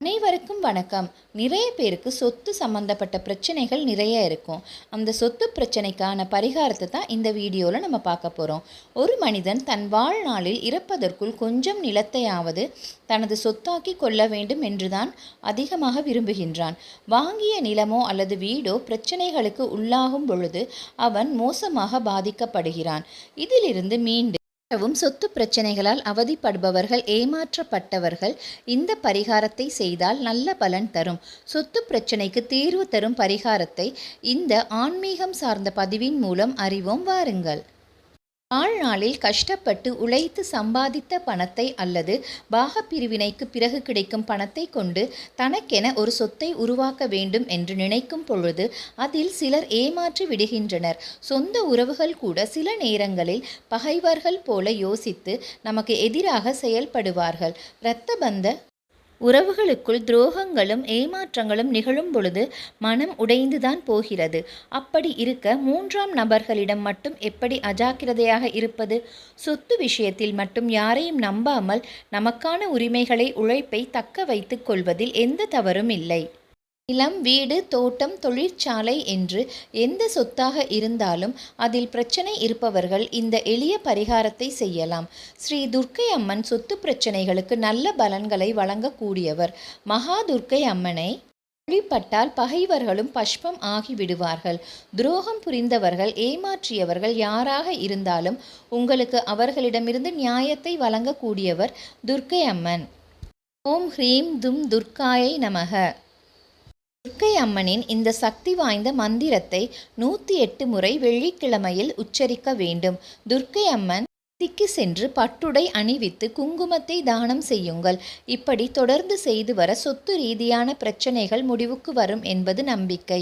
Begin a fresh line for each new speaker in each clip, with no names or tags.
அனைவருக்கும் வணக்கம். நிறைய பேருக்கு சொத்து சம்பந்தப்பட்ட பிரச்சனைகள் நிறைய இருக்கும். அந்த சொத்து பிரச்சனைக்கான பரிகாரத்தை தான் இந்த வீடியோவில் நம்ம பார்க்க போகிறோம். ஒரு மனிதன் தன் வாழ்நாளில் இறப்பதற்குள் கொஞ்சம் நிலத்தையாவது தனது சொத்தாக்கி கொள்ள வேண்டும் என்றுதான் அதிகமாக விரும்புகின்றான். வாங்கிய நிலமோ அல்லது வீடோ பிரச்சனைகளுக்கு உள்ளாகும் பொழுது அவன் மோசமாக பாதிக்கப்படுகிறான். இதிலிருந்து மீண்டு சொத்து பிரச்சனைகளால் அவதிப்படுபவர்கள், ஏமாற்றப்பட்டவர்கள் இந்த பரிகாரத்தை செய்தால் நல்ல பலன் தரும். சொத்து பிரச்சனைக்கு தீர்வு தரும் பரிகாரத்தை இந்த ஆன்மீகம் சார்ந்த பதிவின் மூலம் அறிவோம், வாருங்கள். வாழ்நாளில் கஷ்டப்பட்டு உழைத்து சம்பாதித்த பணத்தை அல்லது பாகப்பிரிவினைக்கு பிறகு கிடைக்கும் பணத்தை கொண்டு தனக்கென ஒரு சொத்தை உருவாக்க வேண்டும் என்று நினைக்கும் பொழுது அதில் சிலர் ஏமாற்றி விடுகின்றனர். சொந்த உறவுகள் கூட சில நேரங்களில் பகைவர்கள் போல யோசித்து நமக்கு எதிராக செயல்படுவார்கள். இரத்த பந்த உறவுகளுக்குள் துரோகங்களும் ஏமாற்றங்களும் நிகழும் பொழுது மனம் உடைந்துதான் போகிறது. அப்படி இருக்க மூன்றாம் நபர்களிடம் மட்டும் எப்படி அஜாக்கிரதையாக இருப்பது? சொத்து விஷயத்தில் மட்டும் யாரையும் நம்பாமல் நமக்கான உரிமைகளை, உழைப்பை தக்க வைத்துக் கொள்வதில் எந்த தவறும் இல்லை. நிலம், வீடு, தோட்டம், தொழிற்சாலை என்று எந்த சொத்தாக இருந்தாலும் அதில் பிரச்சனை இருப்பவர்கள் இந்த எளிய பரிகாரத்தை செய்யலாம். ஸ்ரீ துர்க்கை அம்மன் சொத்து பிரச்சனைகளுக்கு நல்ல பலன்களை வழங்கக்கூடியவர். மகா துர்க்கை அம்மனை வழிபட்டால் பகைவர்களும் பஷ்பம் ஆகிவிடுவார்கள். துரோகம் புரிந்தவர்கள், ஏமாற்றியவர்கள் யாராக இருந்தாலும் உங்களுக்கு அவர்களிடமிருந்து நியாயத்தை வழங்கக்கூடியவர் துர்க்கை அம்மன். ஓம் ஹ்ரீம் தும் துர்க்காயை நமக. துர்க்கை அம்மனின் இந்த சக்தி வாய்ந்த மந்திரத்தை 108 முறை வெள்ளிக்கிழமையில் உச்சரிக்க வேண்டும். துர்க்கை அம்மன் திக்கு சென்று பட்டுடை அணிவித்து குங்குமத்தை தானம் செய்யுங்கள். இப்படி தொடர்ந்து செய்து வர சொத்து ரீதியான பிரச்சனைகள் முடிவுக்கு வரும் என்பது நம்பிக்கை.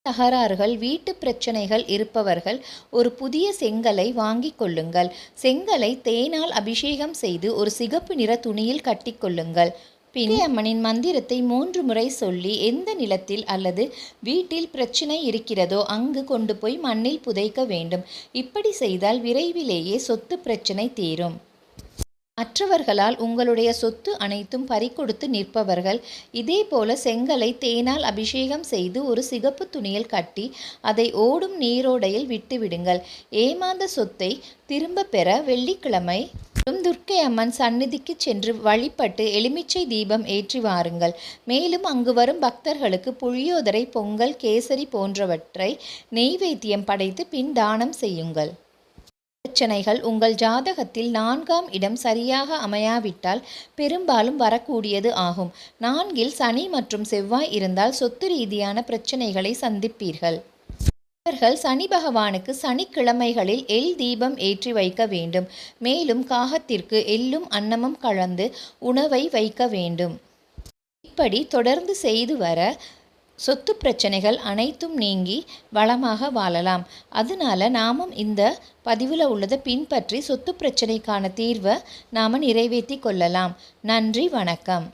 தகராறுகள், வீட்டு பிரச்சனைகள் இருப்பவர்கள் ஒரு புதிய செங்கலை வாங்கி கொள்ளுங்கள். செங்கலை தேனால் அபிஷேகம் செய்து ஒரு சிகப்பு நிற துணியில் கட்டிக்கொள்ளுங்கள். பின் அம்மனின் மந்திரத்தை 3 முறை சொல்லி எந்த நிலத்தில் அல்லது வீட்டில் பிரச்சனை இருக்கிறதோ அங்கு கொண்டு போய் மண்ணில் புதைக்க வேண்டும். இப்படி செய்தால் விரைவிலேயே சொத்து பிரச்சனை தீரும். மற்றவர்களால் உங்களுடைய சொத்து அனைத்தும் பறிகொடுத்து நிற்பவர்கள் இதே போல செங்கலை தேனால் அபிஷேகம் செய்து ஒரு சிகப்பு துணியில் கட்டி அதை ஓடும் நீரோடையில் விட்டுவிடுங்கள். ஏமாந்த சொத்தை திரும்ப பெற வெள்ளிக்கிழமை துர்க்கை அம்மன் சந்நிதிக்கு சென்று வழிபட்டு எலுமிச்சை தீபம் ஏற்றி வாருங்கள். மேலும் அங்கு வரும் பக்தர்களுக்கு புளியோதரை, பொங்கல், கேசரி போன்றவற்றை நெய்வேத்தியம் படைத்து பின் தானம் செய்யுங்கள். பிரச்சனைகள் உங்கள் ஜாதகத்தில் 4ஆம் இடம் சரியாக அமையாவிட்டால் பெரும்பாலும் வரக்கூடியது ஆகும். 4இல் சனி மற்றும் செவ்வாய் இருந்தால் சொத்து ரீதியான பிரச்சனைகளை சந்திப்பீர்கள். இவர்கள் சனி பகவானுக்கு சனிக்கிழமைகளில் எள் தீபம் ஏற்றி வைக்க வேண்டும். மேலும் காகத்திற்கு எள்ளும் அன்னமும் கலந்து உணவை வைக்க வேண்டும். இப்படி தொடர்ந்து செய்து வர சொத்து பிரச்சனைகள் அனைத்தும் நீங்கி வளமாக வாழலாம். அதனால நாமும் இந்த பதிவில் உள்ளதை பின்பற்றி சொத்து பிரச்சனைக்கான தீர்வை நாம் நிறைவேற்றி கொள்ளலாம். நன்றி, வணக்கம்.